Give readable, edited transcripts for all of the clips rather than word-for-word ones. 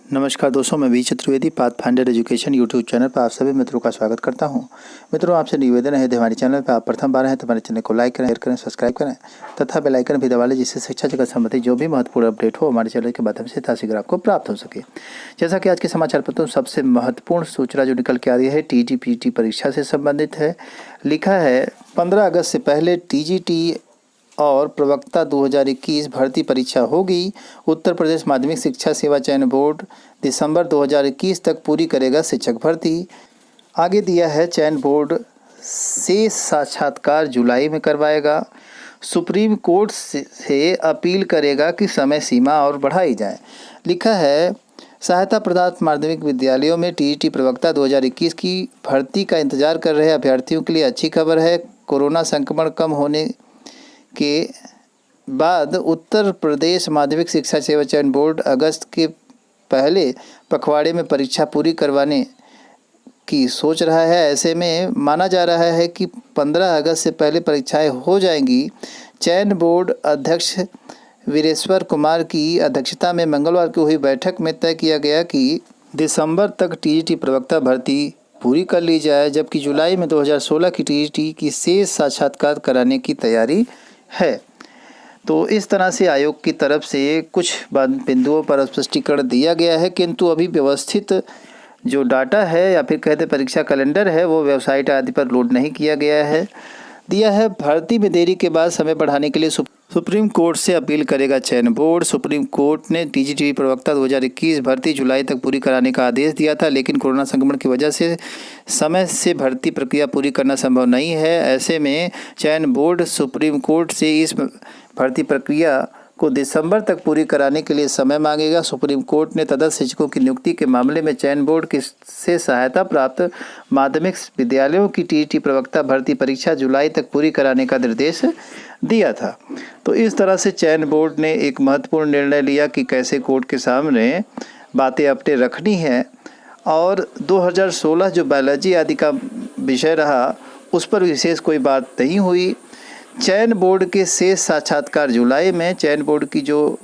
नमस्कार दोस्तों, मैं V Chaturvedi Pathfinder Education YouTube channel पर आप सभी मित्रों का स्वागत करता हूं। मित्रों, आपसे निवेदन है, यदि हमारे चैनल पर आप प्रथम बार हैं तो हमारे चैनल को लाइक करें, शेयर करें, सब्सक्राइब करें तथा बेल आइकन भी दबा लें, जिससे शिक्षा जगत संबंधी जो भी महत्वपूर्ण अपडेट हो हमारे चैनल के माध्यम से शीघ्र आपको प्राप्त हो सके। जैसा कि आज के समाचार पत्रों में सबसे महत्वपूर्ण सूचना जो निकल के आ रही है TGT परीक्षा से संबंधित है। लिखा है 15 अगस्त से पहले TGT और प्रवक्ता 2021 भर्ती परीक्षा होगी। उत्तर प्रदेश माध्यमिक शिक्षा सेवा चयन बोर्ड दिसंबर 2021 तक पूरी करेगा शिक्षक भर्ती। आगे दिया है, चयन बोर्ड से साक्षात्कार जुलाई में करवाएगा। सुप्रीम कोर्ट से अपील करेगा कि समय सीमा और बढ़ाई जाए। लिखा है, सहायता प्रदान माध्यमिक विद्यालयों में TGT प्रवक्ता 2021 की भर्ती का इंतजार कर रहे अभ्यर्थियों के लिए अच्छी खबर है। कोरोना संक्रमण कम होने के बाद उत्तर प्रदेश माध्यमिक शिक्षा सेवा चयन बोर्ड अगस्त के पहले पखवाड़े में परीक्षा पूरी करवाने की सोच रहा है। ऐसे में माना जा रहा है कि 15 अगस्त से पहले परीक्षाएं हो जाएंगी। चयन बोर्ड अध्यक्ष वीरेश्वर कुमार की अध्यक्षता में मंगलवार को हुई बैठक में तय किया गया कि दिसंबर तक TGT प्रवक्ता भर्ती पूरी कर ली जाए, जबकि जुलाई में 2016 की TGT की शेष साक्षात्कार कराने की तैयारी है। तो इस तरह से आयोग की तरफ से कुछ बिंदुओं पर स्पष्टीकरण दिया गया है, किंतु अभी व्यवस्थित जो डाटा है या फिर कहते परीक्षा कैलेंडर है वो वेबसाइट आदि पर लोड नहीं किया गया है। दिया है, भर्ती में देरी के बाद समय बढ़ाने के लिए सुप्रीम कोर्ट से अपील करेगा चयन बोर्ड। सुप्रीम कोर्ट ने TGT प्रवक्ता 2021 भर्ती जुलाई तक पूरी कराने का आदेश दिया था, लेकिन कोरोना संक्रमण की वजह से समय से भर्ती प्रक्रिया पूरी करना संभव नहीं है। ऐसे में चयन बोर्ड सुप्रीम कोर्ट से इस भर्ती प्रक्रिया को दिसंबर तक पूरी कराने के लिए समय मांगेगा। सुप्रीम कोर्ट ने तदस्थ शिक्षकों की नियुक्ति के मामले में चयन बोर्ड से सहायता प्राप्त माध्यमिक विद्यालयों की TGT प्रवक्ता भर्ती परीक्षा जुलाई तक पूरी कराने का निर्देश दिया था। तो इस तरह से चयन बोर्ड ने एक महत्वपूर्ण निर्णय लिया कि कैसे कोर्ट के सामने बातें अपने रखनी है। और 2016 जो बायोलॉजी आदि का विषय रहा उस पर विशेष कोई बात नहीं हुई। चयन बोर्ड के शेष साक्षात्कार जुलाई में। चयन बोर्ड की जो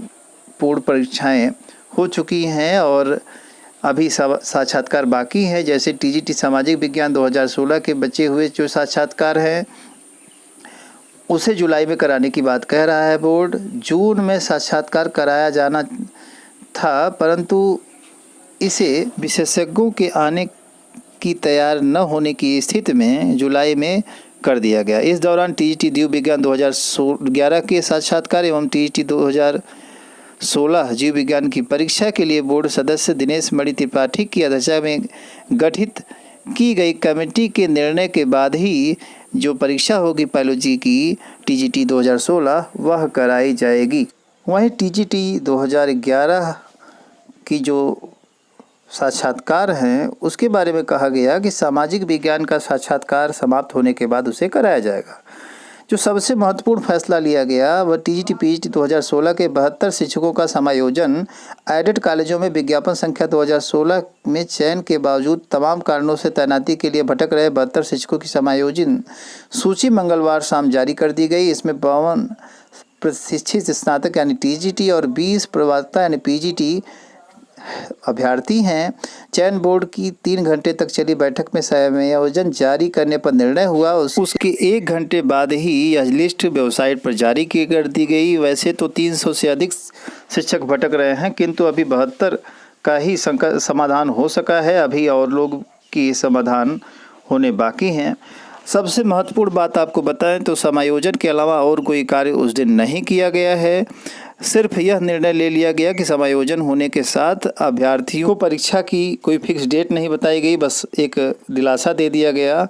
पूर्ण परीक्षाएं हो चुकी हैं और अभी साक्षात्कार बाकी हैं, जैसे TGT सामाजिक विज्ञान 2016 के बचे हुए जो साक्षात्कार हैं उसे जुलाई में कराने की बात कह रहा है बोर्ड। जून में साक्षात्कार कराया जाना था, परंतु इसे विशेषज्ञों के आने की तैयार न होने की स्थिति में जुलाई में कर दिया गया। इस दौरान TGT जीव विज्ञान 2011 के साक्षात्कार एवं TGT 2016 जीव विज्ञान की परीक्षा के लिए बोर्ड सदस्य दिनेश मणि त्रिपाठी की अध्यक्षता में गठित की गई कमेटी के निर्णय के बाद ही जो परीक्षा होगी बायोलॉजी की TGT 2016 वह कराई जाएगी। वहीं TGT 2011 की जो साक्षात्कार हैं उसके बारे में कहा गया कि सामाजिक विज्ञान का साक्षात्कार समाप्त होने के बाद उसे कराया जाएगा। जो सबसे महत्वपूर्ण फैसला लिया गया वह TGT PGT 2016 के 72 शिक्षकों का समायोजन एडेड कॉलेजों में विज्ञापन संख्या 2016 में चयन के बावजूद तमाम कारणों से तैनाती के लिए भटक रहे 72 शिक्षकों की समायोजन सूची मंगलवार शाम जारी कर दी गई। इसमें 52 प्रशिक्षित स्नातक यानी TGT और 20 प्रवक्ता यानी PGT अभ्यर्थी हैं। चयन बोर्ड की 3 घंटे तक चली बैठक में समायोजन जारी करने पर निर्णय हुआ। उसके 1 घंटे बाद ही यह लिस्ट वेबसाइट पर जारी कर दी गई। वैसे तो 300 से अधिक शिक्षक भटक रहे हैं, किंतु अभी 72 का ही समाधान हो सका है। अभी और लोग की समाधान होने बाकी हैं। सबसे महत्वपूर्ण बात आपको बताएं तो समायोजन के अलावा और कोई कार्य उस दिन नहीं किया गया है। सिर्फ यह निर्णय ले लिया गया कि समायोजन होने के साथ अभ्यर्थियों को परीक्षा की कोई फिक्स डेट नहीं बताई गई, बस एक दिलासा दे दिया गया।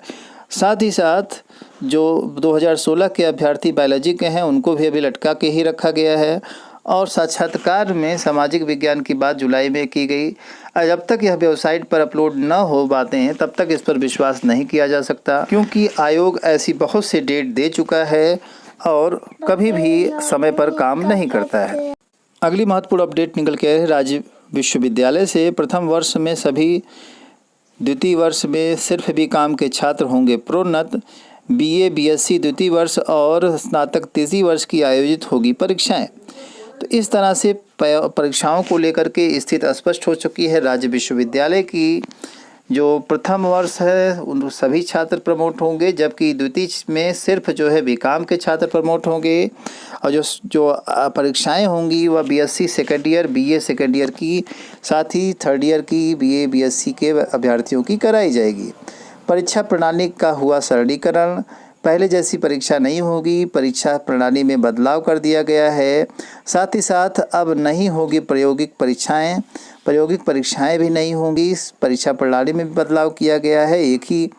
साथ ही साथ जो 2016 के अभ्यर्थी बायोलॉजी के हैं उनको भी अभी लटका के ही रखा गया है। और साक्षात्कार में सामाजिक विज्ञान की बात जुलाई में की गई। जब तक यह वेबसाइट पर अपलोड न हो बातें तब तक इस पर विश्वास नहीं किया जा सकता, क्योंकि आयोग ऐसी बहुत सी डेट दे चुका है और कभी भी समय पर काम नहीं करता है। अगली महत्वपूर्ण अपडेट निकल के राज्य विश्वविद्यालय से। प्रथम वर्ष में सभी, द्वितीय वर्ष में सिर्फ BCom के छात्र होंगे प्रोन्नत। BA BSc द्वितीय वर्ष और स्नातक तीसरी वर्ष की आयोजित होगी परीक्षाएं। तो इस तरह से परीक्षाओं को लेकर के स्थिति स्पष्ट हो चुकी है। राज्य विश्वविद्यालय की जो प्रथम वर्ष है उन सभी छात्र प्रमोट होंगे, जबकि द्वितीय में सिर्फ जो है बीकॉम के छात्र प्रमोट होंगे। और जो परीक्षाएं होंगी वह BSc second year, BA second year की, साथ ही थर्ड ईयर की बीए बीएससी के अभ्यर्थियों की कराई जाएगी। परीक्षा प्रणाली का हुआ सरलीकरण, पहले जैसी परीक्षा नहीं होगी, परीक्षा प्रणाली में बदलाव कर दिया गया है। साथ ही साथ अब नहीं होगी प्रायोगिक परीक्षाएं भी नहीं होंगी। इस परीक्षा प्रणाली में भी बदलाव किया गया है। एक ही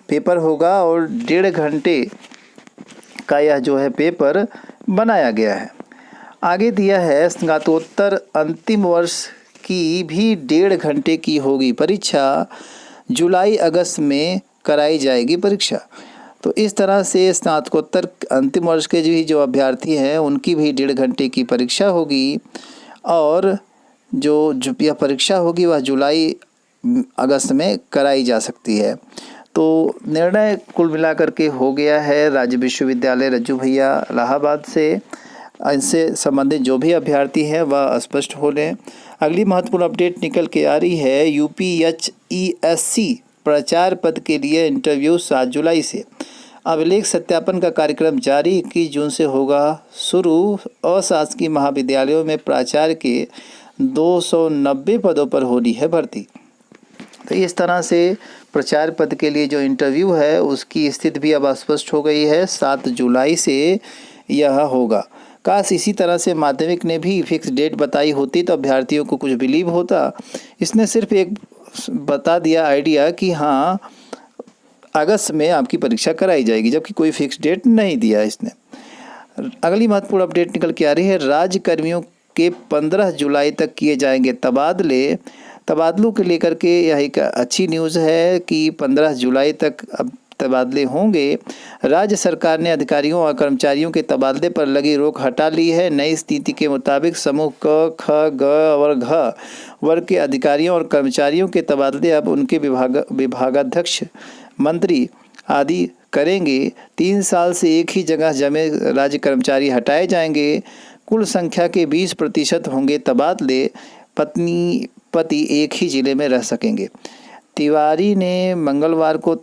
पेपर होगा और 1.5 घंटे का यह जो है पेपर बनाया गया है। आगे दिया है स्नातकोत्तर अंतिम वर्ष की भी 1.5 घंटे की होगी परीक्षा, जुलाई अगस्त में कराई जाएगी परीक्षा। तो इस तरह से स्नातकोत्तर अंतिम वर्ष के जो अभ्यर्थी हैं उनकी भी 1.5 घंटे की परीक्षा होगी, और जो यह परीक्षा होगी वह जुलाई अगस्त में कराई जा सकती है। तो निर्णय कुल मिलाकर के हो गया है राज्य विश्वविद्यालय रज्जू भैया इलाहाबाद से। इनसे संबंधित जो भी अभ्यर्थी हैं वह स्पष्ट हो लें। अगली महत्वपूर्ण अपडेट निकल के आ रही है, यूपीएचईएससी प्रचार पद के लिए इंटरव्यू 7 जुलाई से। अभिलेख सत्यापन का कार्यक्रम जारी, 21 जून से होगा शुरू। अशासकीय महाविद्यालयों में प्राचार्य के 290 पदों पर होनी है भर्ती। तो इस तरह से प्रचार पद के लिए जो इंटरव्यू है उसकी स्थिति भी अब स्पष्ट हो गई है, 7 जुलाई से यह होगा। काश इसी तरह से माध्यमिक ने भी फिक्स डेट बताई होती तो अभ्यर्थियों को कुछ बिलीव होता। इसने सिर्फ एक बता दिया आइडिया कि हाँ अगस्त में आपकी परीक्षा कराई जाएगी, जबकि कोई फिक्स डेट नहीं दिया इसने। अगली महत्वपूर्ण अपडेट निकल के आ रही है, राज्य कर्मियों के 15 जुलाई तक किए जाएंगे तबादलों के लेकर के यह एक अच्छी न्यूज़ है कि 15 जुलाई तक अब तबादले होंगे। राज्य सरकार ने अधिकारियों और कर्मचारियों के तबादले पर लगी रोक हटा ली है। नई नीति के मुताबिक समूह क, ख, ग और घ वर्ग के अधिकारियों और कर्मचारियों के तबादले अब उनके विभागाध्यक्ष, मंत्री आदि करेंगे। 3 साल से एक ही जगह जमे राज्य कर्मचारी हटाए जाएंगे। कुल संख्या के 20% होंगे तबादले। पत्नी पति एक ही जिले में रह सकेंगे। तिवारी ने मंगलवार को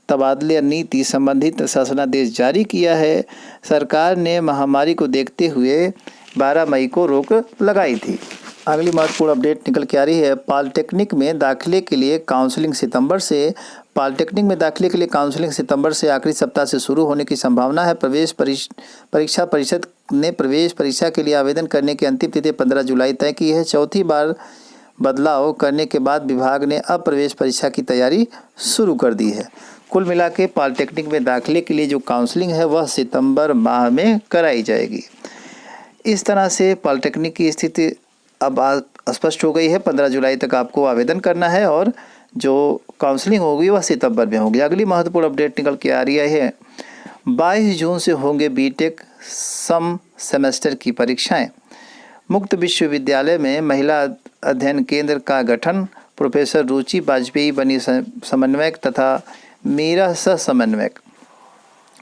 तबादले नीति संबंधित शासनादेश जारी किया है। सरकार ने महामारी को देखते हुए 12 मई को रोक लगाई थी। अगली महत्वपूर्ण अपडेट निकल के आ रही है, पॉलिटेक्निक में दाखिले के लिए काउंसलिंग सितंबर से आखिरी सप्ताह से शुरू होने की संभावना है। प्रवेश परीक्षा परिषद ने प्रवेश परीक्षा के लिए आवेदन करने की अंतिम तिथि 15 जुलाई तय की है। चौथी बार बदलाव करने के बाद विभाग ने अब प्रवेश परीक्षा की तैयारी शुरू कर दी है। कुल मिला के पॉलिटेक्निक में दाखिले के लिए जो काउंसलिंग है वह सितंबर माह में कराई जाएगी। इस तरह से पॉलिटेक्निक की स्थिति अब स्पष्ट हो गई है। 15 जुलाई तक आपको आवेदन करना है और जो काउंसलिंग होगी वह सितंबर में होगी। अगली महत्वपूर्ण अपडेट निकल के आ रही है, 22 जून से होंगे बीटेक सम सेमेस्टर की परीक्षाएं। मुक्त विश्वविद्यालय में महिला अध्ययन केंद्र का गठन, प्रोफेसर रुचि वाजपेयी बनी समन्वयक तथा मीरा सह समन्वयक।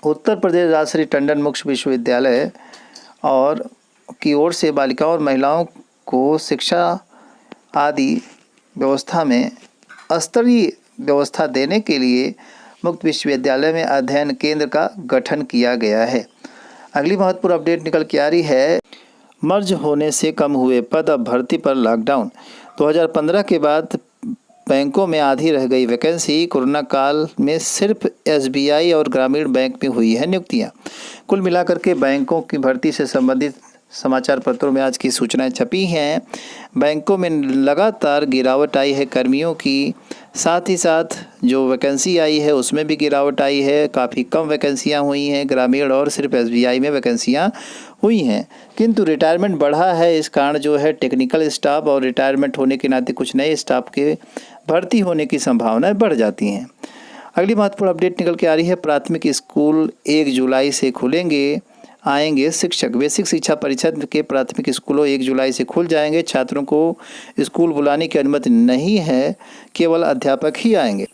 उत्तर प्रदेश राजश्री टंडन मुक्त विश्वविद्यालय और की ओर से बालिकाओं और महिलाओं को शिक्षा आदि व्यवस्था में स्तरीय व्यवस्था देने के लिए मुक्त विश्वविद्यालय में अध्ययन केंद्र का गठन किया गया है। अगली महत्वपूर्ण अपडेट निकल के आ रही है, मर्ज होने से कम हुए पद, अब भर्ती पर लॉकडाउन। 2015 के बाद बैंकों में आधी रह गई वैकेंसी, कोरोना काल में सिर्फ एसबीआई और ग्रामीण बैंक में हुई है नियुक्तियां। कुल मिलाकर के बैंकों की भर्ती से संबंधित समाचार पत्रों में आज की सूचनाएं छपी हैं। बैंकों में लगातार गिरावट आई है कर्मियों की, साथ ही साथ जो वैकेंसी आई है उसमें भी गिरावट आई है। काफ़ी कम वैकेंसियां हुई हैं ग्रामीण और सिर्फ एसबीआई में वैकेंसियां हुई हैं, किंतु रिटायरमेंट बढ़ा है। इस कारण जो है टेक्निकल स्टाफ और रिटायरमेंट होने के नाते कुछ नए स्टाफ के भर्ती होने की संभावनाएं बढ़ जाती हैं। अगली महत्वपूर्ण अपडेट निकल के आ रही है, प्राथमिक स्कूल 1 जुलाई से आएंगे शिक्षक। बेसिक शिक्षा परिषद के प्राथमिक स्कूलों 1 जुलाई से खुल जाएंगे। छात्रों को स्कूल बुलाने की अनुमति नहीं है, केवल अध्यापक ही आएंगे।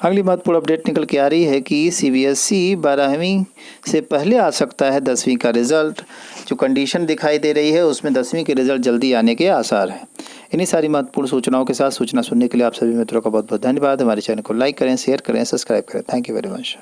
अगली महत्वपूर्ण अपडेट निकल के आ रही है कि सीबीएसई 12वीं से पहले आ सकता है 10वीं का रिजल्ट। जो कंडीशन दिखाई दे रही है उसमें 10वीं के रिजल्ट जल्दी आने के आसार हैं। इन्हीं सारी महत्वपूर्ण सूचनाओं के साथ सूचना सुनने के लिए आप सभी मित्रों का बहुत बहुत धन्यवाद। हमारे चैनल को लाइक करें, शेयर करें, सब्सक्राइब करें। Thank you very much.